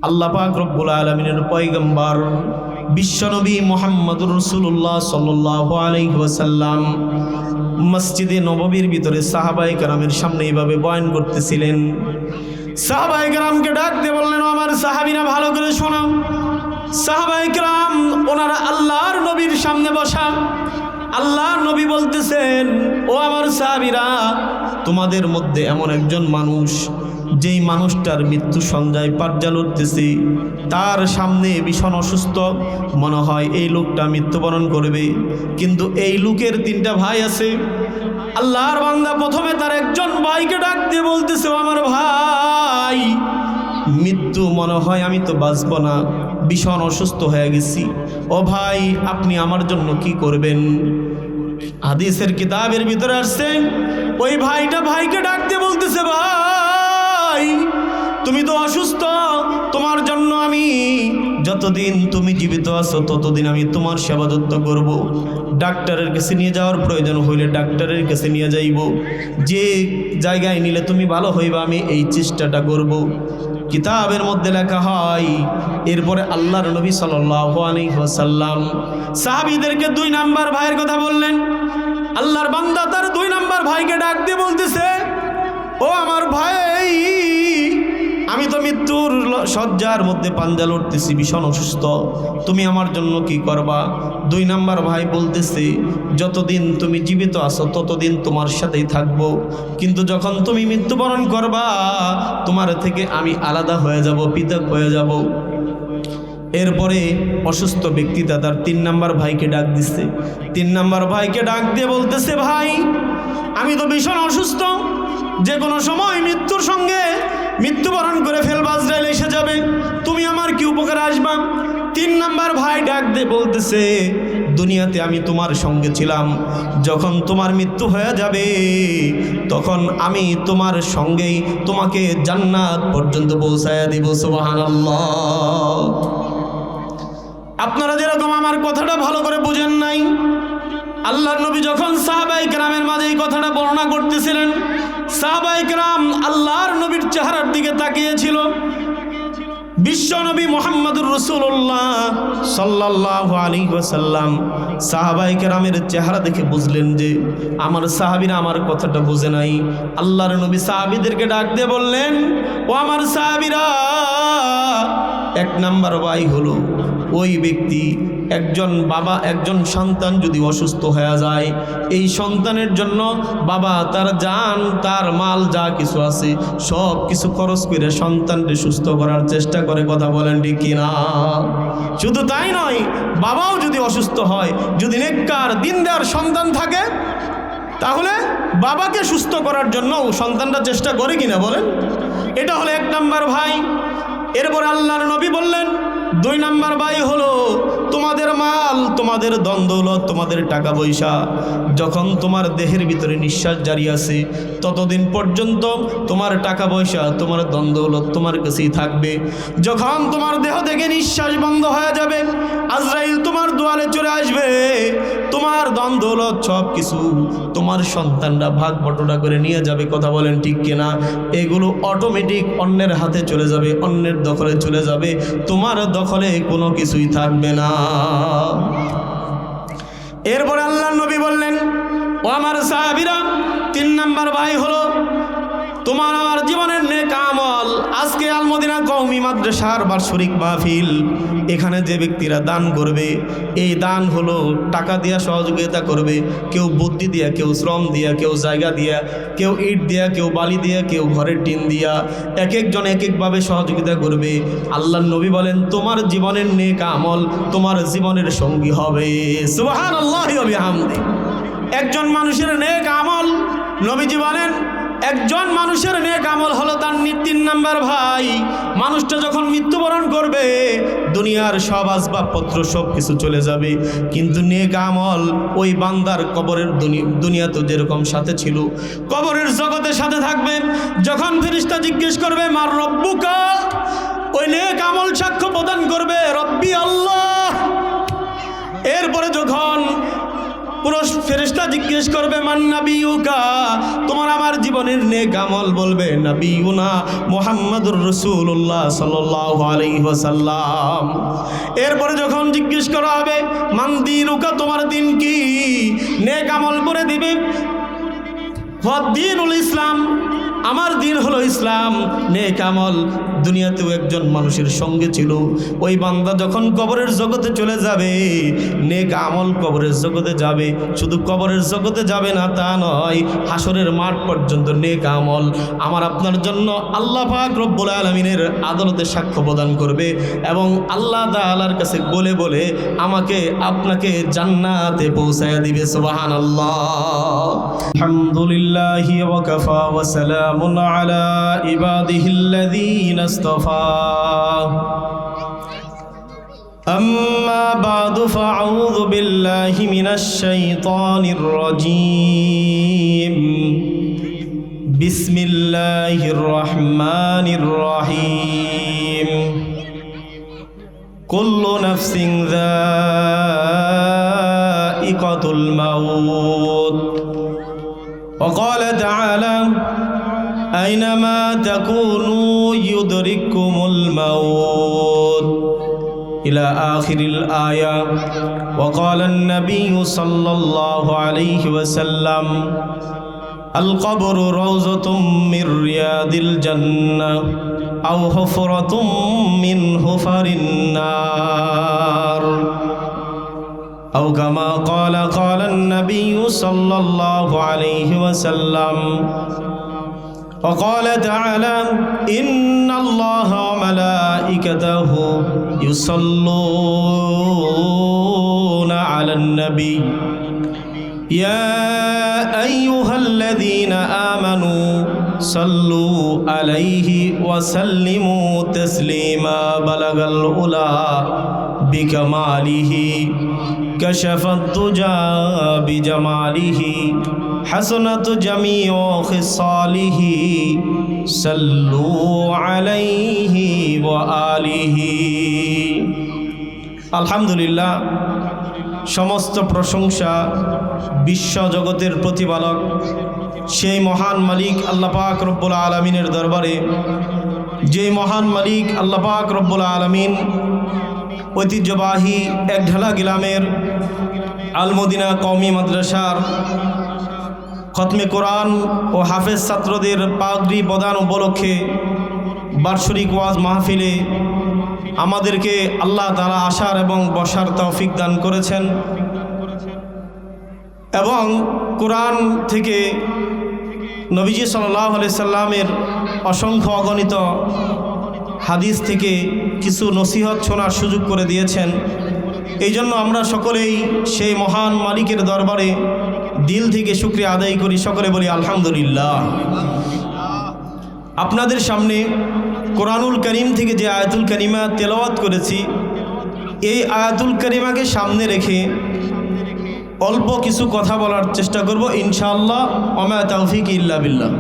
আল্লাহ পাক রব্বুল আলামিনের পয়গম্বর বিশ্বনবী মুহাম্মদুর রাসূলুল্লাহ সাল্লাল্লাহু আলাইহি ওয়াসাল্লাম মসজিদে নববীর ভিতরে সাহাবায়ে কেরামের সামনে এইভাবে বয়ান করতেছিলেন। সাহাবায়ে কেরামকে ডাক দিয়ে বললেন, আমার সাহাবীরা ভালো করে শোনো। সাহাবায়ে কেরাম ওনারা আল্লাহর নবীর সামনে বসা। আল্লাহর নবী বলতেছেন, ও আমার সাহাবীরা, তোমাদের মধ্যে এমন একজন মানুষ, যেই মানুষটার মৃত্যু সঞ্জয় পার্জাল উঠতেছে, তার সামনে ভীষণ অসুস্থ, মনে হয় এই লোকটা মৃত্যুবরণ করবে। কিন্তু এই লোকের তিনটা ভাই আছে। আল্লাহর বান্দা প্রথমে তার একজন ভাইকে ডাক দিয়ে বলতেছে, আমার ভাই, মৃত্যু মনে হয় আমি তো বাঁচব না, ভীষণ অসুস্থ হয়ে গেছি। ও ভাই, আপনি আমার জন্য কি করবেন? হাদিসের কিতাবের ভিতরে আসছেন, ওই ভাইটা ভাইকে ডাক দিয়ে বলতেছে, ভাই তুমি তো অসুস্থ, তোমার জন্য আমি যতদিন তুমি জীবিত আছো ততদিন আমি তোমার সেবা যত্ন করব। ডাক্তারের কাছে নিয়ে যাওয়ার প্রয়োজন হইলে ডাক্তারের কাছে নিয়ে যাইব, যে জায়গায় নিলে তুমি ভালো হইবা আমি এই চেষ্টাটা করব। কিতাবের মধ্যে লেখা হয়, এরপরে আল্লাহর নবী সাল্লাল্লাহু আলাইহি ওয়াসাল্লাম সাহাবীদেরকে 2 নাম্বার ভাইয়ের কথা বললেন। আল্লাহর বান্দা তার 2 নাম্বার ভাইকে ডাক দিয়ে বলতেছে, ও আমার ভাই, আমি তো মৃত্যুর শয্যার মধ্যে পাঞ্জা লড়তেছি, ভীষণ অসুস্থ, তুমি আমার জন্য কি করবা? 2 নাম্বার ভাই বলতেছে, যতদিন তুমি জীবিত আছো ততদিন তোমার সাথেই থাকবো, কিন্তু যখন তুমি মৃত্যুবরণ করবা তোমার থেকে আমি আলাদা হয়ে যাব, পৃথক হয়ে যাব। এরপরে অসুস্থ ব্যক্তিটা তার 3 নাম্বার ভাইকে ডাক দিচ্ছে। 3 নাম্বার ভাইকে ডাক দিয়ে বলতেছে, ভাই আমি তো ভীষণ অসুস্থ, যে কোনো সময় মৃত্যুর সঙ্গে মৃত্যুবরণ করে ফেলবা, আজরাইল এসে যাবে, তুমি আমার কি উপকারে আসবা? 3 নাম্বার ভাই ডাক দিয়ে বলতেছে, দুনিয়াতে আমি তোমার সঙ্গে ছিলাম, যখন তোমার মৃত্যু হয়ে যাবে তখন আমি তোমার সঙ্গেই তোমাকে জান্নাত পর্যন্ত পৌঁছায়া দিব। সুবহানাল্লাহ। আপনারা যেরকম আমার কথাটা ভালো করে বুঝেন নাই, আল্লাহর নবী যখন সাহাবায়ে কেরামের মাঝে এই কথাটা বর্ণনা করতেছিলেন, সাহাবায়ে কেরাম আল্লাহর নবীর চেহারার দিকে তাকিয়েছিল। বিশ্ব নবী মুহাম্মদুর রাসূলুল্লাহ সাল্লাল্লাহু আলাইহি ওয়াসাল্লাম সাহাবায়ে কেরামের চেহারা দেখে বুঝলেন যে আমার সাহাবীরা আমার কথাটা বুঝে নাই। আল্লাহর নবী সাহাবীদেরকে ডাক দিয়ে বললেন, ও আমার সাহাবীরা, 1 নাম্বার ভাই হলো ওই ব্যক্তি, একজন বাবা একজন সন্তান যদি অসুস্থ হয়ে যায়, এই সন্তানের জন্য বাবা তার জান তার মাল যা কিছু আছে সব কিছু খরচ করে সন্তানকে সুস্থ করার চেষ্টা করে। কথা বলেন ঠিক কিনা? শুধু তাই নয়, বাবাও যদি অসুস্থ হয়, যদি নেককার দিনদার সন্তান থাকে, তাহলে বাবাকে সুস্থ করার জন্য সন্তানরা চেষ্টা করে কিনা বলেন? এটা হলো 1 নাম্বার ভাই। এরপর আল্লাহর নবী বললেন, 2 নাম্বার ভাই হলো তোমাদের মাল, তোমাদের দন্দৌলত, তোমাদের টাকা পয়সা, যখন তোমার দেহের ভিতরে নিঃশ্বাস জারি আছে ততদিন পর্যন্ত তোমার টাকা পয়সা, তোমার দন্দৌলত তোমার কাছেই থাকবে। যখন তোমার দেহ থেকে নিঃশ্বাস বন্ধ হয়ে যাবে, আজরাইল তোমার দুয়ারে চলে আসবে, তোমার দন্দৌলত সব কিছু তোমার সন্তানরা ভাগ বটরা করে নিয়ে যাবে। কথা বলেন ঠিক কিনা? এগুলো অটোমেটিক অন্যের হাতে চলে যাবে, অন্যের দখলে চলে যাবে, তোমার দখলে কোনো কিছুই থাকবে না। এরপরে আল্লাহর নবী বললেন, ও আমার সাহাবীরা, 3 নাম্বার ভাই হলো তোমার আমার জীবনের নেক আমল। আজকে আল মদিনা কওমি মাদ্রাসার বার্ষিক মাহফিল, এখানে যে ব্যক্তিরা দান করবে, এই দান হলো টাকা দিয়া সহযোগিতা করবে, কেউ বুদ্ধি দিয়া, কেউ শ্রম দিয়া, কেউ জায়গা দিয়া, কেউ ইট দিয়া, কেউ বালি দিয়া, কেউ ঘরের টিন দিয়া, এক একজন এক একভাবে সহযোগিতা করবে। আল্লাহর নবী বলেন, তোমার জীবনের নেক আমল তোমার জীবনের সঙ্গী হবে। সুবহানাল্লাহি ওয়া বিহামদিহি। একজন মানুষের নেক আমল, নবীজি বলেন, একজন মানুষের নেক আমল হলো তার 3 নাম্বার ভাই। মানুষটা যখন মৃত্যুবরণ করবে দুনিয়ার সব আসবাবপত্র সব কিছু চলে যাবে, কিন্তু নেক আমল ওই বান্দার কবরের দুনিয়াতে যেরকম সাথে ছিল কবরের জগতের সাথে থাকবে। যখন ফেরেশতা জিজ্ঞেস করবে মার রব্বুকা, ওই নেক আমল সাক্ষ্য প্রদান করবে রব্বি আল্লাহ। এরপরে যখন পুরো ফেরেশতা ফেরেশতা জিজ্ঞেস করবে মান নাবিয়ুকা, তোমার আমার জীবনের নেক আমল, বলবে নাবিয়ুনা মুহাম্মাদুর রাসূলুল্লাহ সাল্লাল্লাহু আলাইহি ওয়াসাল্লাম। এরপরে যখন জিজ্ঞেস করা হবে মান দীনুকা, তোমার দিন কি, নেক আমল করে দিবে দ্বীনুল ইসলাম, আমার দিন হলো ইসলাম, নেক আমল। দুনিয়াতেও একজন মানুষের সঙ্গে ছিল, ওই বান্দা যখন কবরের জগতে চলে যাবে, নেক আমল কবরের জগতে যাবে। শুধু কবরের জগতে যাবে না তা নয়, হাসরের মাঠ পর্যন্ত নেক আমল আমার আপনার জন্য আল্লাহ পাক রব্বুল আলামিনের আদালতে সাক্ষ্য প্রদান করবে এবং আল্লাহ তাআলার কাছে বলে বলে আমাকে আপনাকে জান্নাতে পৌঁছায়া দিবে। সুবহানাল্লাহ। আলহামদুলিল্লাহি ওয়া কাফা ওয়া সালামুন আলা ইবাদিহিল্লাযীনা ইসতাফা। أما بعد فأعوذ بالله من الشيطان الرجيم. بسم الله الرحمن الرحيم. كل نفس ذائقة الموت. وقال تعالى أينما تكونوا يدرككم الموت إلى آخر الآية. وقال النبي صلى الله عليه وسلم القبر روضة من رياض الجنة أو حفرة من حفر النار أو كما قال النبي صلى الله عليه وسلم. وقال تعالى إن الله وملائكته يصلون على النبي يا أيها الذين آمنوا صلوا عليه وسلموا تسليما. بلغ العلا بكماله كشف الدجى بجماله حسنت جميع خصاله صلوا عليه وآله. আলহামদুলিল্লাহ, সমস্ত প্রশংসা বিশ্ব জগতের প্রতিপালক সেই মহান মালিক আল্লাহ পাক রব্বুল আলামিনের দরবারে। যেই মহান মালিক আল্লাহ পাক রব্বুল আলামিন ঐতিহ্যবাহী একঢালা গ্রামের আল মদিনা কওমি মাদ্রাসার খতমে কোরআন ও হাফেজ ছাত্রদের পাগড়ি প্রদান উপলক্ষে বার্ষিক ওয়াজ মাহফিলে আমাদেরকে আল্লাহ তাআলা আসার এবং বসার তৌফিক দান করেছেন এবং কোরআন থেকে নবীজি সাল্লাল্লাহু আলাইহি সাল্লামের অসংখ্য অগণিত হাদিস থেকে কিছু নসিহত শোনার সুযোগ করে দিয়েছেন। এই জন্য আমরা সকলেই সেই মহান মালিকের দরবারে দিল থেকে শুকরিয়া আদায় করি, সকলে বলি আলহামদুলিল্লাহ। আপনাদের সামনে কোরআনুল কারীম থেকে যে আয়াতুল কারিমা তেলাওয়াত করেছি, এই আয়াতুল কারিমাকে সামনে রেখে অল্প কিছু কথা বলার চেষ্টা করব ইনশাআল্লাহ। ওমা তাওফিক ইল্লা বিল্লাহ।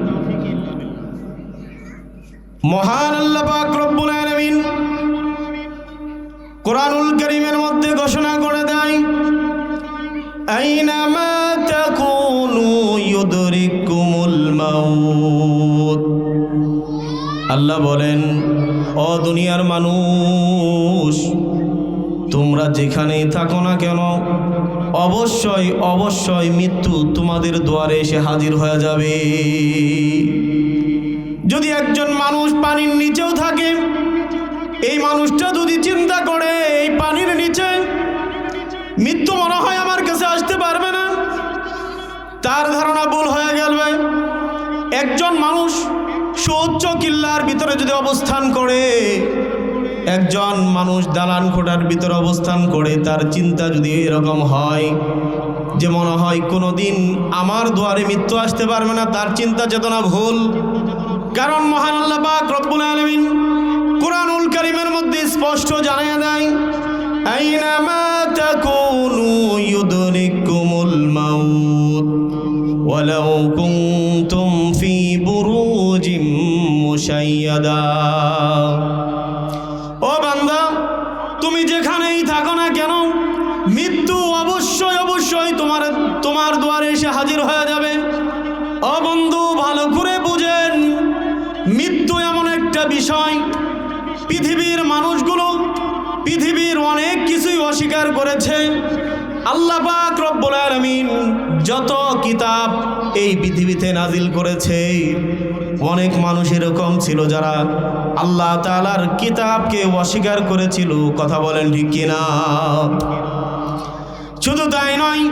মহান আল্লাহ পাক রব্বুল আলামিন কোরআনুল কারীমের মধ্যে ঘোষণা করে দেয় আইনামা তাকুনু ইউদরিকুমুল মাউত। আল্লাহ বলেন, ও দুনিয়ার মানুষ, তোমরা যেখানেই থাকো না কেন অবশ্যই অবশ্যই মৃত্যু তোমাদের দুয়ারে এসে হাজির হয়ে যাবে। যদি একজন মানুষ পানির নিচেও থাকে, এই মানুষটা যদি চিন্তা করে এই পানির নিচে মৃত্যু মনে হয় আমার কাছে আসতে পারবে না, তার ধারণা ভুল হয়ে গেলবে। একজন মানুষ সুউচ্চ কিল্লার ভিতরে যদি অবস্থান করে, একজন মানুষ দালান কোঠার ভিতরে অবস্থান করে, তার চিন্তা যদি এরকম হয় যে মনে হয় কোনোদিন আমার দুয়ারে মৃত্যু আসতে পারবে না, তার চিন্তা চেতনা ভুল। কারণ মহান আল্লাহ পাক রব্বুল আলামিন কোরআনুল কারীমের মধ্যে স্পষ্ট জানিয়ে দেয় আইনামা তাকুনু ইউদরিকুমুল মাউত ওয়ালাউ কুনতুম ফি বুরুজিম মুশাইয়াদা। ও বান্দা, তুমি যেখানেই থাকো না কেন মৃত্যু অবশ্যই অবশ্যই তোমার তোমার দুয়ারে এসে হাজির হয়ে যাবে। ও বন্ধু, ভালো করে বুঝেন, মৃত্যু এমন একটা বিষয়, পৃথিবীর মানুষগুলো পৃথিবীর অনেক কিছুই অস্বীকার করেছে। আল্লাহ পাক রব্বুল আলামিন যত কিতাব এই পৃথিবীতে নাজিল করেছে, অনেক মানুষ এরকম ছিল যারা আল্লাহ তাআলার কিতাবকে অস্বীকার করেছিল। কথা বলেন ঠিক কিনা? শুধু তাই নয়,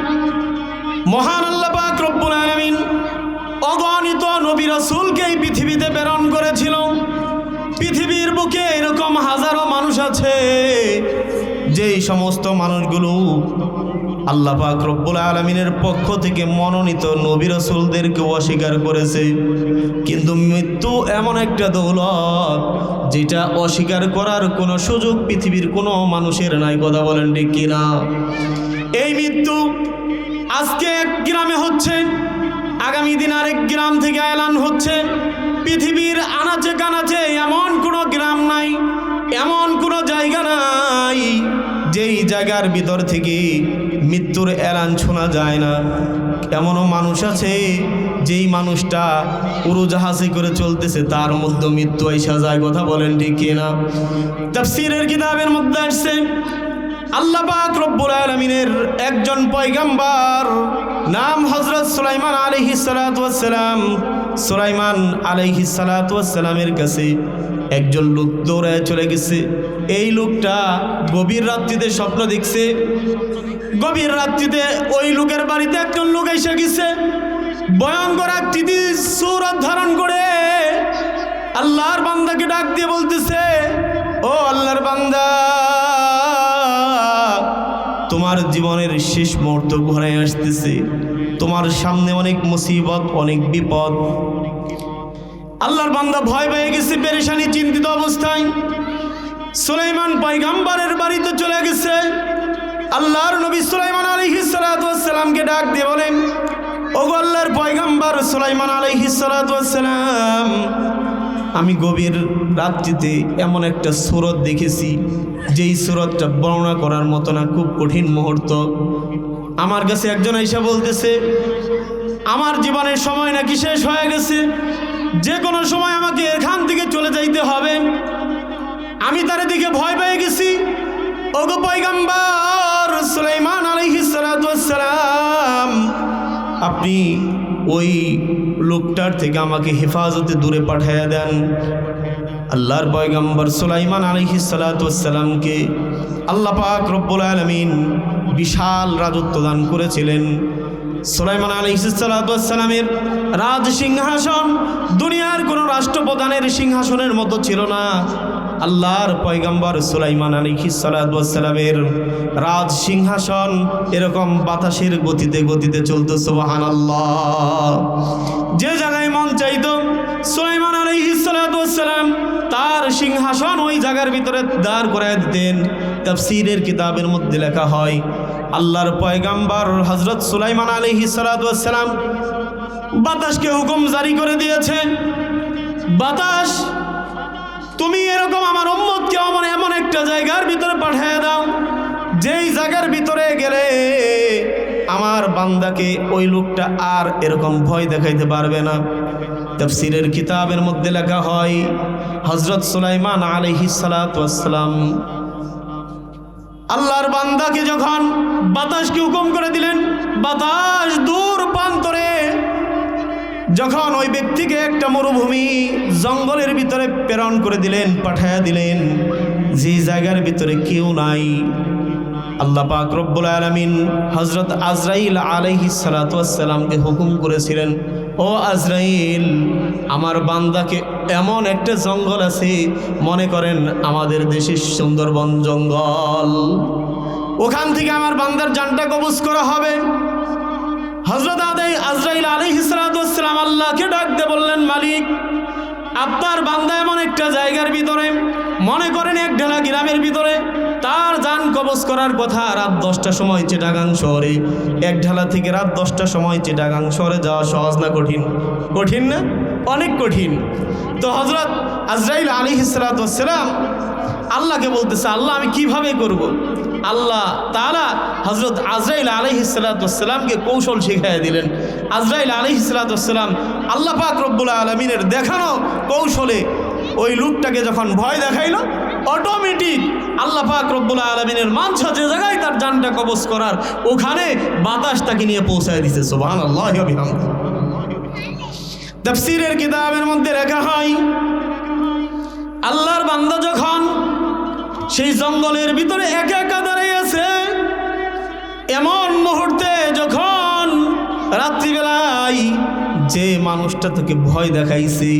মহান আল্লাহ পাক রব্বুল আলামিন অগণিত নবী রাসূলকে এই পৃথিবীতে প্রেরণ করেছিল। পৃথিবীর বুকে এরকম হাজারো মানুষ আছে যেই সমস্ত মানুষগুলো আল্লাহ পাক রব্বুল আলামিনের পক্ষ থেকে মনোনীত নবী রাসূলদেরকে অস্বীকার করেছে। কিন্তু মৃত্যু এমন একটা দৌলত যেটা অস্বীকার করার কোনো সুযোগ পৃথিবীর কোনো মানুষের নাই। কথা বলেন ঠিক কিনা? এই মৃত্যু আজকে এক গ্রামে হচ্ছে, আগামী দিন আরেক গ্রাম থেকে এলান হচ্ছে। পৃথিবীর আনাচে কানাচে এমন কোনো গ্রাম নাই, এমন কোনো জায়গা নাই যেই জায়গার ভিতর থেকে মৃত্যুর এলান শোনা যায় না। এমনও মানুষ আছে যেই মানুষটা উড়োজাহাজে করে চলতেছে, তার মধ্যে মৃত্যু আইসা যায়। কথা বলেন ঠিক কিনা? তাফসীরের কিতাবের মধ্যে আসছে, আল্লাহ পাক রব্বুল আলামিনের একজন পয়গম্বর নাম হযরত সুলাইমান আলাইহিস সালাতু ওয়াস সালাম। সুলাইমান আলাইহিস সালাতু ওয়াস সালামের কাছে একজন লোক দৌড়ায় চলে গেছে। এই লোকটা গভীর রাত্রিতে স্বপ্ন দেখছে। গভীর রাত্রিতে ওই লোকের বাড়িতে একজন লোক এসে গেছে, ভয়ঙ্কর আকৃতি সূরত ধারণ করে আল্লাহর বান্দাকে ডাক দিয়ে বলতেছে, ও আল্লাহর বান্দা, তোমার জীবনের শেষ মুহূর্ত ঘরে আসতেছে, তোমার সামনে অনেক মুসিবত, অনেক বিপদ। আল্লাহর বান্দা ভয় পেয়ে গেছে, পেরেশানি, চিন্তিত অবস্থায় সুলাইমান পয়গম্বরের বাড়িতে চলে গেছে। আল্লাহর নবী সুলাইমান আলাইহিস সালাতু ওয়াস সালামকে ডাক দিয়ে বলেন, ওগো আল্লাহর পয়গম্বর সুলাইমান আলাইহিস সালাতু ওয়াস সালাম, আমি গভীর রাত্রিতে এমন একটা সূরত দেখেছি, যেই সূরতটা বর্ণনা করার মতো না, খুব কঠিন মুহূর্ত। আমার কাছে একজন আইসা বলতেছে, আমার জীবনের সময় নাকি শেষ হয়ে গেছে, যে কোনো সময় আমাকে এখান থেকে চলে যাইতে হবে। আমি তার দিকে ভয় পেয়ে গেছি। ওগো পয়গম্বর সুলাইমান আলাইহিস সালাতু ওয়াস সালাম, আপনি ওই লোকটার থেকে আমাকে হেফাজতে দূরে পাঠিয়ে দেন। আল্লাহর পয়গম্বর সুলাইমান আলাইহিস সালাতু ওয়াস সালামকে আল্লাহ পাক রব্বুল আলামিন বিশাল রাজত্ব দান করেছিলেন। সুলাইমান আলাইহিস সালাতু ওয়াস সালামের রাজ সিংহাসন দুনিয়ার কোনো রাষ্ট্রপ্রধানের সিংহাসনের মতো ছিল না। আল্লাহর পয়গম্বর সুলাইমান আলাইহিস সালাতু ওয়াস সালামের রাজ সিংহাসন এরকম বাতাসের গতিতে গতিতে চলতো। সুবহানাল্লাহ। যে জায়গায় মন চাইতো সুলাইমান আলাইহিস সালাতু ওয়াস সালাম তার সিংহাসন ওই জায়গার ভিতরে দাঁড় করায় দিতেন। তাফসীরের কিতাবের মধ্যে লেখা হয়, আল্লাহর পয়গম্বর হযরত সুলাইমান আলাইহিস সালাতু ওয়াস সালাম বাতাসকে হুকুম জারি করে দিয়েছেন, বাতাস তুমি এরকম আমার উম্মতকে এমন একটা জায়গার ভিতরে পাঠিয়ে দাও, যেই জায়গার ভিতরে গেলে আমার বান্দাকে ওই লোকটা আর এরকম ভয় দেখাইতে পারবে না। তাফসীরের কিতাবের মধ্যে লেখা হয়, হযরত সুলাইমান আলাইহিস সালাতু ওয়াস সালাম আল্লাহর বান্দাকে যখন বাতাসকে হুকুম করে দিলেন, বাতাস দূর প্রান্তরে যখন ওই ব্যক্তিকে একটা মরুভূমি জঙ্গলের ভিতরে প্রেরণ করে দিলেন, পাঠায়া দিলেন, যে জায়গার ভিতরে কেউ নাই। আল্লাহ পাক রব্বুল আলামিন হযরত আজরাইল আলাইহিস সালাতু ওয়াস সালামকে হুকুম করেছিলেন, ও আজরাইল, আমার বান্দাকে এমন একটা জঙ্গল আছে, মনে করেন আমাদের দেশের সুন্দরবন জঙ্গল, ওখান থেকে আমার বান্দার জানটা কবজ করা হবে। হযরত আজরাইল আলাইহিস সালাতু ওয়াস সালাম আল্লাহকে ডাক দিয়ে বললেন, মালিক, আপনার বান্দা এমন একটা জায়গার ভিতরে, মনে করেন এক ঢালা গ্রামের ভিতরে, তার জান কবজ করার কথা রাত 10টার সময় চিটাগাং শহরে। এক ঢালা থেকে রাত 10টার সময় চিটাগাং শহরে যাওয়া সহজ না কঠিন? কঠিন না? অনেক কঠিন। তো হযরত আজরাইল আলাইহিস সালাতু ওয়াস সালাম আল্লাহকে বলতেছে, আল্লাহ আমি কিভাবে করব। আল্লাহ তাআলা হযরত আজরাইল আলাইহিস সালাতুসসালামকে কৌশল শিখিয়ে দিলেন। আজরাইল আলাইহিস সালাতুসসালাম আল্লাহ পাক রব্বুল আলামিনের দেখানো কৌশলে ওই লোকটাকে যখন ভয় দেখাইলো, অটোমেটিক আল্লাহ পাক রব্বুল আলামিনের মানসা যে জায়গায় তার জানটা কবজ করার, ওখানে বাতাস তাকে নিয়ে পৌঁছায় দিছে। সুবহানাল্লাহি ওয়া বিহামদিহি। তাফসীরের কিতাবের মধ্যে লেখা হয়, আল্লাহর বান্দা যখন সেই জঙ্গলের ভিতরে একা একা দাঁড়িয়ে আছে, এমন মুহূর্তে যখন রাত্রিবেলায় যে মানুষটা তাকে ভয় দেখাইছে,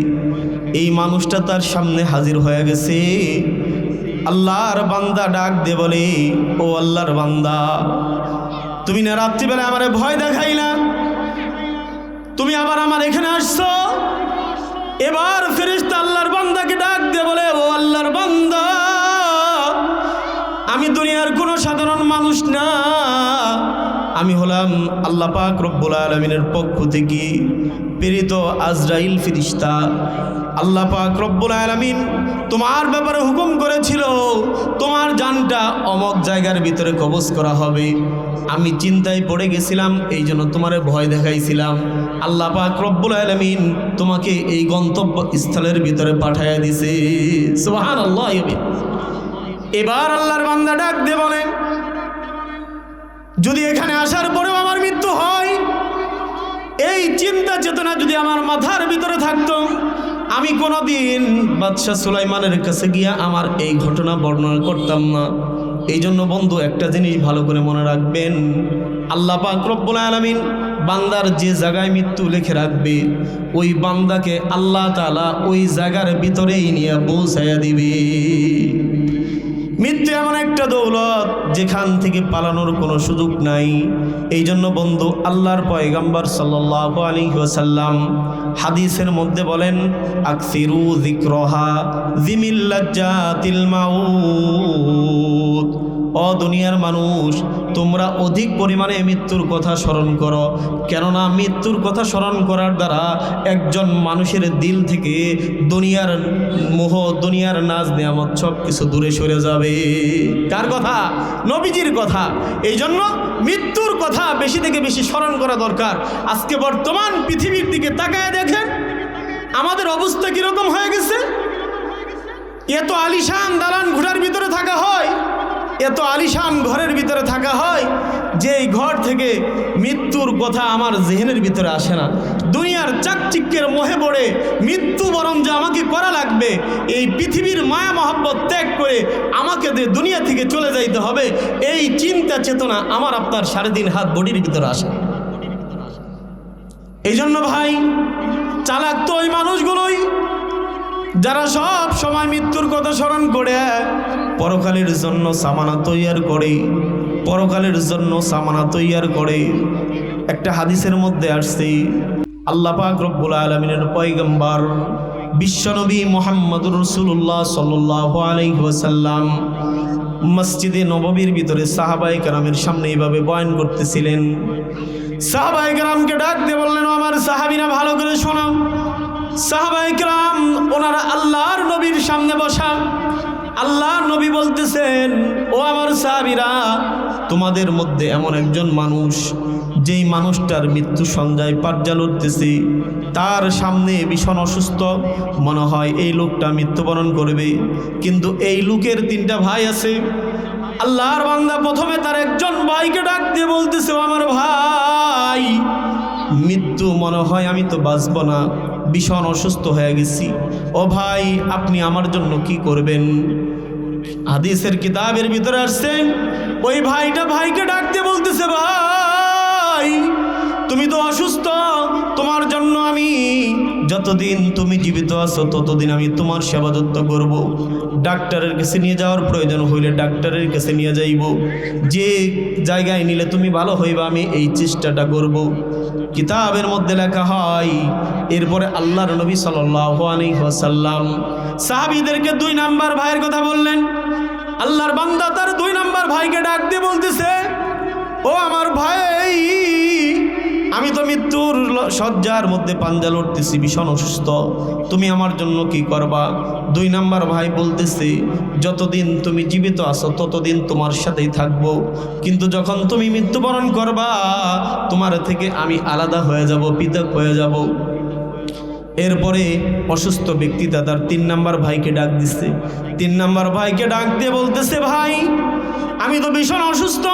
এই মানুষটা তার সামনে হাজির হয়ে গেছে। আল্লাহর বান্দা ডাক দিয়ে বলে, ও আল্লাহর বান্দা, তুমি না রাত্রিবেলা আমারে ভয় দেখাইলা, তুমি আবার আমার এখানে আসছো। এবার ফেরেশতা আল্লাহর বান্দাকে ডাক দিয়ে বলে, ও আল্লাহর বান্দা, আমি দুনিয়ার কোনো সাধারণ মানুষ না, আমি হলাম আল্লাহ পাক রব্বুল আলামিনের পক্ষ থেকে প্রেরিত আজরাইল ফেরেশতা। আল্লাহ পাক রব্বুল আলামিন তোমার ব্যাপারে হুকুম করেছিল তোমার জানটা অমক জায়গার ভিতরে কবজ করা হবে। আমি চিন্তায় পড়ে গেছিলাম, এই জন্য তোমারে ভয় দেখাইছিলাম। আল্লাহ পাক রব্বুল আলামিন তোমাকে এই গন্তব্য স্থলের ভিতরে পাঠাইয়া দিছে। সুবহানাল্লাহ। এবার আল্লাহর বান্দা ডাক দিয়ে বলে, যদি এখানে আসার পরেও আমার মৃত্যু হয়, এই চিন্তা চেতনা যদি আমার মাথার ভিতরে থাকতো, আমি কোনোদিন বাদশাহ সুলাইমানের কাছে গিয়া আমার এই ঘটনা বর্ণনা করতাম না। এই জন্য বন্ধু একটা জিনিস ভালো করে মনে রাখবেন, আল্লাহ পাক রব্বুল আলামিন বান্দার যে জায়গায় মৃত্যু লিখে রাখবে, ওই বান্দাকে আল্লাহ তাআলা ওই জায়গার ভিতরেই নিয়ে পৌঁছাইয়া দিবে। মৃত্যু এমন একটা দৌলত যেখান থেকে পালানোর কোনো সুযোগ নাই। এই জন্য বন্ধু আল্লাহর পয়গম্বর সাল্লাল্লাহু আলাইহি ওয়াসাল্লাম হাদিসের মধ্যে বলেন, আকসিরু যিকরাহা যিমিল্লাজ্জাতিল মাউত। ও দুনিয়ার মানুষ, তোমরা অধিক পরিমাণে মৃত্যুর কথা স্মরণ করো, কেননা মৃত্যুর কথা স্মরণ করার দ্বারা একজন মানুষের দিল থেকে দুনিয়ার মোহ, দুনিয়ার নাজ নিয়ামত সব কিছু দূরে সরে যাবে। কার কথা? নবীজির কথা। এই জন্য মৃত্যুর কথা বেশি থেকে বেশি স্মরণ করা দরকার। আজকে বর্তমান পৃথিবীর দিকে তাকায় দেখেন আমাদের অবস্থা কীরকম হয়ে গেছে। এত আলিশান দালান ঘোড়ার ভিতরে থাকা হয়, এত আলিশান ঘরের ভিতরে থাকা হয়, যে এই ঘর থেকে মৃত্যুর কথা আমার জেহেনের ভিতরে আসে না। দুনিয়ার চাকচিক্যের মোহে পড়ে মৃত্যু বরং যে আমাকে করা লাগবে, এই পৃথিবীর মায়া মহব্বত ত্যাগ করে আমাকে দুনিয়া থেকে চলে যাইতে হবে, এই চিন্তা চেতনা আমার আপনার 3.5 হাত বডির ভিতরে আসে। এই জন্য ভাই, চালাক তো ওই মানুষগুলোই যারা সব সময় মৃত্যুর কথা স্মরণ করে পরকালের জন্য সামানা তৈয়ার করে, পরকালের জন্য সামানা তৈয়ার করে। একটা হাদিসের মধ্যে আসছে, আল্লাহ পাক রব্বুল আলামিনের পয়গম্বর বিশ্বনবী মুহাম্মদুর রাসূলুল্লাহ সাল্লাল্লাহু আলাইহি ওয়াসাল্লাম মসজিদে নববীর ভিতরে সাহাবায়ে কেরামের সামনে এইভাবে বয়ান করতেছিলেন। সাহাবায়ে কেরামকে ডাক দিয়ে বললেন, আমার সাহাবীরা ভালো করে শোনো। সাহাবায়ে কেরাম ওনারা আল্লাহর নবীর সামনে বসা, আল্লাহর নবী বলতেছেন, ও আমার সাহাবীরা, তোমাদের মধ্যে এমন একজন মানুষ, যেই মানুষটার মৃত্যু সঞ্জয় পাটজাল উঠতেছে, তার সামনে ভীষণ অসুস্থ, মনে হয় এই লোকটা মৃত্যুবরণ করবে। কিন্তু এই লোকের 3টা ভাই আছে। আল্লাহর বান্দা প্রথমে তার একজন ভাইকে ডাক দিয়ে বলতেছে, ও আমার ভাই, মৃত্যু মনে হয় আমি তো বাঁচব না, ভীষণ অসুস্থ হয়ে গেছি। ও ভাই, আপনি আমার জন্য কি করবেন? হাদিসের কিতাবের ভিতরে আসছেন, ওই ভাইটা ভাইকে ডাক দিয়ে বলতেছে, ভাই তুমি তো অসুস্থ, তোমার জন্য আমি যতদিন তুমি জীবিত আছো ততদিন আমি তোমার সেবা যত্ন করব। ডাক্তারের কাছে নিয়ে যাওয়ার প্রয়োজন হইলে ডাক্তারের কাছে নিয়ে যাইব, যে জায়গায় নিলে তুমি ভালো হইবা আমি এই চেষ্টাটা করব। কিতাবের মধ্যে লেখা হয়, এরপরে আল্লাহর নবী সাল্লাল্লাহু আলাইহি ওয়াসাল্লাম সাহাবীদেরকে 2 নাম্বার ভাইয়ের কথা বললেন। আল্লাহর বান্দা তার 2 নাম্বার ভাইকে ডাক দিয়ে বলতেছে, ও আমার ভাই, আমি তো মৃত্যুর শয্যার মধ্যে পাঞ্জা লড়তেছি, ভীষণ অসুস্থ, তুমি আমার জন্য কি করবা? 2 নাম্বার ভাই বলতেছে, যতদিন তুমি জীবিত আছো ততদিন তোমার সাথেই থাকবো, কিন্তু যখন তুমি মৃত্যুবরণ করবা তোমার থেকে আমি আলাদা হয়ে যাব, পৃথক হয়ে যাব। এরপরে অসুস্থ ব্যক্তিটা তার 3 নাম্বার ভাইকে ডাক দিচ্ছে। 3 নাম্বার ভাইকে ডাক দিয়ে বলতেছে, ভাই আমি তো ভীষণ অসুস্থ,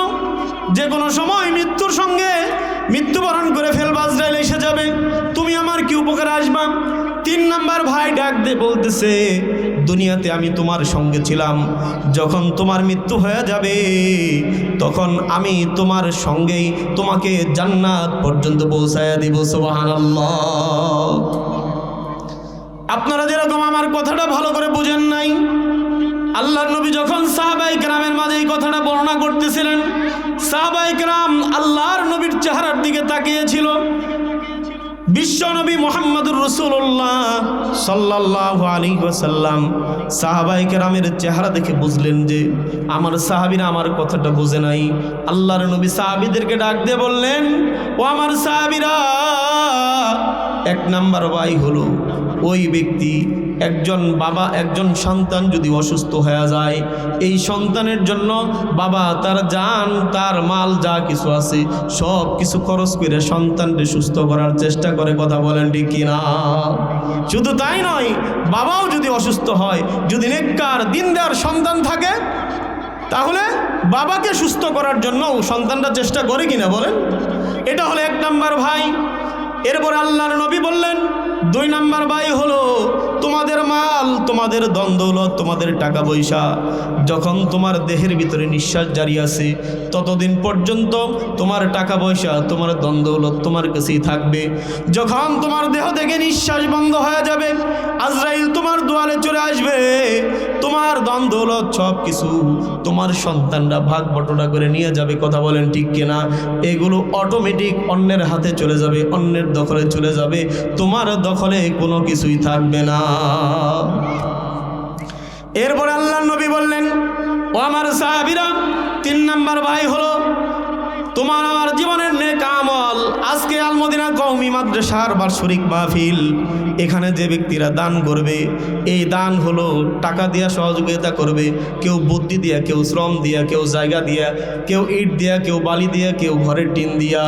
যে কোনো সময় মৃত্যুর সঙ্গে মৃত্যুবরণ করে ফেলবা, আজরাইল এসে যাবে, তুমি আমার কি উপকারে আসবা? 3 নাম্বার ভাই ডাক দিয়ে বলতেছে, দুনিয়াতে আমি তোমার সঙ্গে ছিলাম, যখন তোমার মৃত্যু হয়ে যাবে তখন আমি তোমার সঙ্গেই তোমাকে জান্নাত পর্যন্ত পৌঁছায়া দিব। সুবহানাল্লাহ। আপনারা যেরকম আমার কথাটা ভালো করে বুঝেন নাই, আল্লাহর নবী যখন সাহাবায়ে কেরামের মাঝে এই কথাটা বর্ণনা করতেছিলেন, সাহাবায়ে কেরাম আল্লাহর নবীর চেহারার দিকে তাকিয়েছিল। বিশ্ব নবী মুহাম্মদুর রাসূলুল্লাহ সাল্লাল্লাহু আলাইহি ওয়াসাল্লাম সাহাবায়ে কেরামের চেহারা দেখে বুঝলেন যে আমার সাহাবীরা আমার কথাটা বুঝে নাই। আল্লাহর নবী সাহাবীদেরকে ডাক দিয়ে বললেন, ও আমার সাহাবীরা, 1 নাম্বার ভাই হলো ওই ব্যক্তি, একজন বাবা একজন সন্তান যদি অসুস্থ হয়ে যায়, এই সন্তানের জন্য বাবা তার জান তার মাল যা কিছু আছে সব কিছু খরচ করে সন্তানকে সুস্থ করার চেষ্টা করে। কথা বলেন ঠিক কিনা? শুধু তাই নয়, বাবাও যদি অসুস্থ হয়, যদি নেককার দিনদার সন্তান থাকে, তাহলে বাবাকে সুস্থ করার জন্য সন্তানটা চেষ্টা করে কিনা বলেন? এটা হলো 1 নাম্বার ভাই। এরপর আল্লাহর নবী বললেন, 2 নাম্বার ভাই হলো তোমাদের মাল, তোমাদের ধন দৌলত, তোমাদের টাকা পয়সা, যখন তোমার দেহের ভিতরে নিঃশ্বাস জারি আছে ততদিন পর্যন্ত তোমার টাকা পয়সা, তোমার ধন দৌলত তোমার কাছেই থাকবে। যখন তোমার দেহ থেকে নিঃশ্বাস বন্ধ হয়ে যাবে, আজরাইল তোমার দুয়ারে চলে আসবে, তোমার ধন দৌলত সব কিছু তোমার সন্তানরা ভাগ বটনা করে নিয়ে যাবে। কথা বলেন ঠিক কিনা? এগুলো অটোমেটিক অন্যের হাতে চলে যাবে, অন্যের দখলে চলে যাবে, তোমার দখলে কোনো কিছুই থাকবে না। এরপর আল্লাহর নবী বললেন, ও আমার সাহাবীরা, 3 নাম্বার ভাই হলো তোমার আমার জীবনের নেক আমল। আজকে আল মদিনা কওমি মাদ্রাসার বার্ষিক মাহফিল, এখানে যে ব্যক্তিরা দান করবে, এই দান হলো টাকা দিয়া সহযোগিতা করবে, কেউ বুদ্ধি দিয়া, কেউ শ্রম দিয়া, কেউ জায়গা দিয়া, কেউ ইট দিয়া, কেউ বালি দিয়া, কেউ ঘরের টিন দিয়া,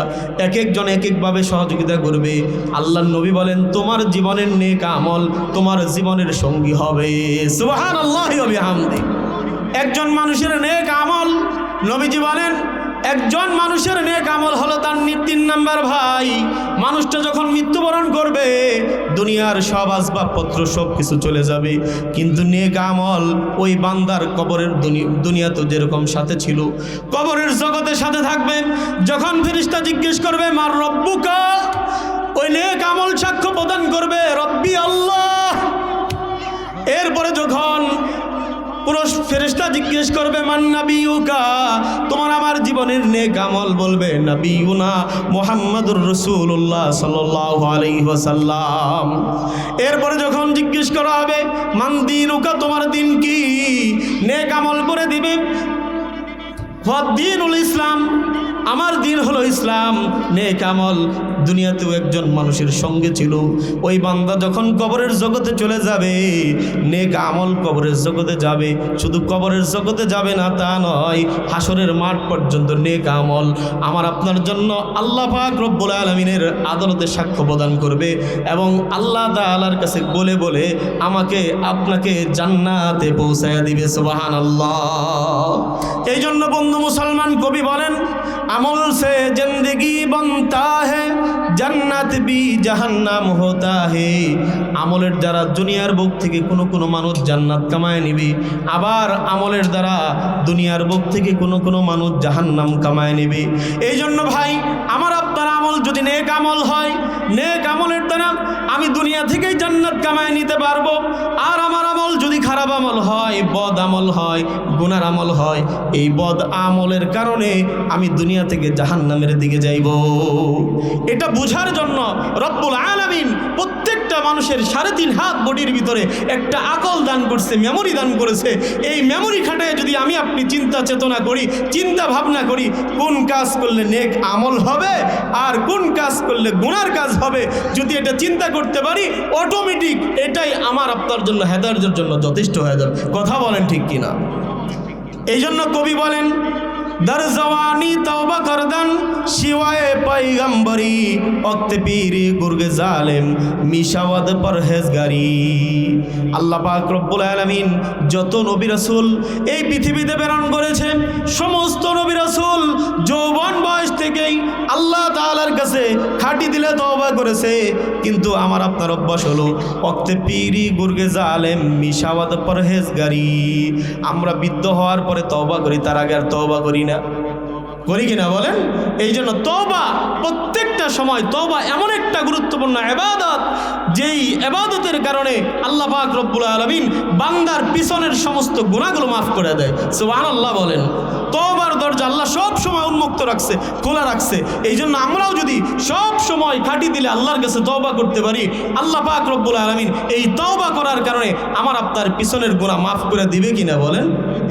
এক একজন এক একভাবে সহযোগিতা করবে। আল্লাহর নবী বলেন, তোমার জীবনের নেক আমল তোমার জীবনের সঙ্গী হবে। সুবহানাল্লাহি ওয়া বিহামদি। একজন মানুষের নেক আমল, নবীজি বলেন একজন মানুষের নেক আমল হলো তার 3 নাম্বার ভাই। মানুষটা যখন মৃত্যুবরণ করবে দুনিয়ার সব আসবাবপত্র সব কিছু চলে যাবে, কিন্তু নেক আমল ওই বান্দার কবরের দুনিয়া তো যেরকম সাথে ছিল, কবরের জগতে সাথে থাকবে। যখন ফেরেশতা জিজ্ঞেস করবে মার রব্বুকা, ওই নেক আমল সাক্ষ্য প্রদান করবে রব্বি আল্লাহ। এরপরে যখন পুরুষ ফেরেশতা জিজ্ঞেস করবে মান নাবিয়ুকা, তোমার আমার জীবনের নেক আমল বলবে নাবিয়ুনা মুহাম্মাদুর রাসূলুল্লাহ সাল্লাল্লাহু আলাইহি ওয়াসাল্লাম। এরপরে যখন জিজ্ঞেস করা হবে মান দীনুকা, তোমার দিন কি, নেক আমল করে দিবে দ্বীনুল ইসলাম, আমার দিন হলো ইসলাম। নেক আমল দুনিয়াতেও একজন মানুষের সঙ্গে ছিল, ওই বান্দা যখন কবরের জগতে চলে যাবে নেক আমল কবরের জগতে যাবে। শুধু কবরের জগতে যাবে না তা নয়, হাসরের মাঠ পর্যন্ত নেক আমল আমার আপনার জন্য আল্লাহ পাক রব্বুল আলামিনের আদালতে সাক্ষ্য প্রদান করবে এবং আল্লাহ তাআলার কাছে বলে বলে আমাকে আপনাকে জান্নাতে পৌঁছায়া দিবে। সুবহানাল্লাহ। এই জন্য বন্ধু মুসলমান কবি বলেন, আমল সে জিंदगी बनता है জান্নাত বি জাহান্নাম হোতা হে। আমলের দ্বারা দুনিয়ার বুক থেকে কোনো মানুষ জান্নাত কামায় নিবে, আবার আমলের দ্বারা দুনিয়ার বুক থেকে কোনো মানুষ জাহান্নাম কামায় নেবে। এই জন্য ভাই আমার আপনার আমল যদি নেক আমল হয়, নেক আমলের দ্বারা আমি দুনিয়া থেকেই জান্নাত কামায় নিতে পারবো। আর আমার আমল যদি খারাপ আমল হয়, বদ আমল হয়, গুনার আমল হয়, এই বদ আমলের কারণে আমি দুনিয়া দুনিয়া থেকে জাহান্নামের দিকে যাইব। এটা বোঝার জন্য রব্বুল আলামিন প্রত্যেকটা মানুষের 3.5 হাত বডির ভিতরে একটা আকল দান করছে, মেমোরি দান করেছে। এই মেমোরি খাটায় যদি আমি আপনি চিন্তা চেতনা করি, চিন্তা ভাবনা করি, কোন কাজ করলে নেক আমল হবে আর কোন কাজ করলে গুনার কাজ হবে, যদি এটা চিন্তা করতে পারি, অটোমেটিক এটাই আমার আপনার জন্য, হেদায়েতের জন্য যথেষ্ট হয়ে যাবে। কথা বলেন ঠিক কিনা? এই জন্য কবি বলেন, দর জওয়ানি তওবা করদান শিওয়ায়ে পয়গম্বরি, ওক্তে পীরি গুরগে জালেম মিশাওয়াদ পরহেজগারি। আল্লাহ পাক রব্বুল আলামিন যত নবী রাসূল এই পৃথিবীতে প্রেরণ করেছেন, সমস্ত নবী রাসূল যৌবন বয়স থেকেই আল্লাহ তাআলার কাছে খাঁটি দিলে তওবা করেছে। কিন্তু আমার আপনার অভ্যাস হলো ওক্তে পীরি গুরগে জালেম মিশাওয়াদ পরহেজগারি। আমরা বৃদ্ধ হওয়ার পরে তওবা করি, তার আগে আর তওবা করি না, করি কিনা বলেন? এই জন্য তওবা প্রত্যেকটা সময়, তওবা এমন একটা গুরুত্বপূর্ণ ইবাদত, যেই ইবাদতের কারণে আল্লাহ পাক রব্বুল আলামিন বান্দার পিছনের সমস্ত গুনাহগুলো মাফ করে দেয়। সুবহানাল্লাহ বলেন। তওবার দরজা আল্লাহ সব সময় উন্মুক্ত রাখছে, খোলা রাখছে। এই জন্য আমরাও যদি সব সময় খাঁটি দিলে আল্লাহর কাছে তওবা করতে পারি, আল্লাহ পাক রব্বুল আলামিন এই তওবা করার কারণে আমার আপনার পিছনের গুনাহ মাফ করে দিবে কিনা বলেন?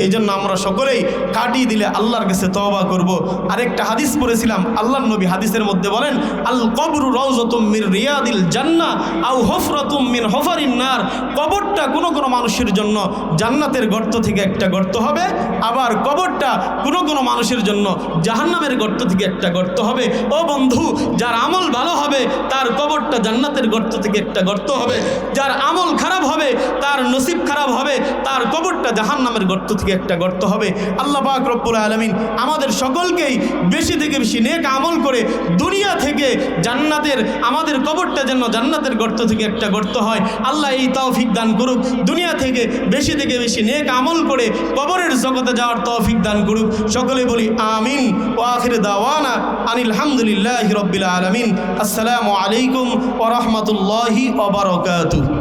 এই জন্য আমরা সকলেই খাঁটি দিলে আল্লাহর কাছে তওবা করব। আরেকটা হাদিস পড়েছিলাম, আল্লাহর নবী হাদিসের মধ্যে বলেন, আল কবরু রাউযাতুম মির রিয়াদিল জান্নাহ আও হুফরাতুম মিন হুফারিন নার। কবরটা কোনো কোনো মানুষের জন্য জান্নাতের গর্ত থেকে একটা গর্ত হবে, আবার কবরটা কোনো কোনো মানুষের জন্য জাহান্নামের গর্ত থেকে একটা গর্ত হবে। ও বন্ধু, যার আমল ভালো হবে তার কবরটা জান্নাতের গর্ত থেকে একটা গর্ত হবে, যার আমল খারাপ হবে, তার নসিব খারাপ হবে, তার কবরটা জাহান্নামের গর্ত থেকে একটা গর্ত হবে। আল্লাহ পাক রব্বুল আলামিন আমাদের সকলকেই বেশি থেকে বেশি নেক আমল করে দুনিয়া থেকে জান্নাতের, আমাদের কবরটা যেন জান্নাতের গর্ত থেকে একটা গর্ত হয়। আল্লাহ এই তৌফিক দান করুক। দুনিয়া থেকে বেশি নেক আমল করে কবরের জগতে যাওয়ার তৌফিক দান করুক। সকলে বলি আমিন। ওয়া আখির দাওয়ানা আনিল হামদুলিল্লাহি রাব্বিল আলামিন। আসসালামু আলাইকুম ওয়া রাহমাতুল্লাহি ওয়া বারাকাতুহু।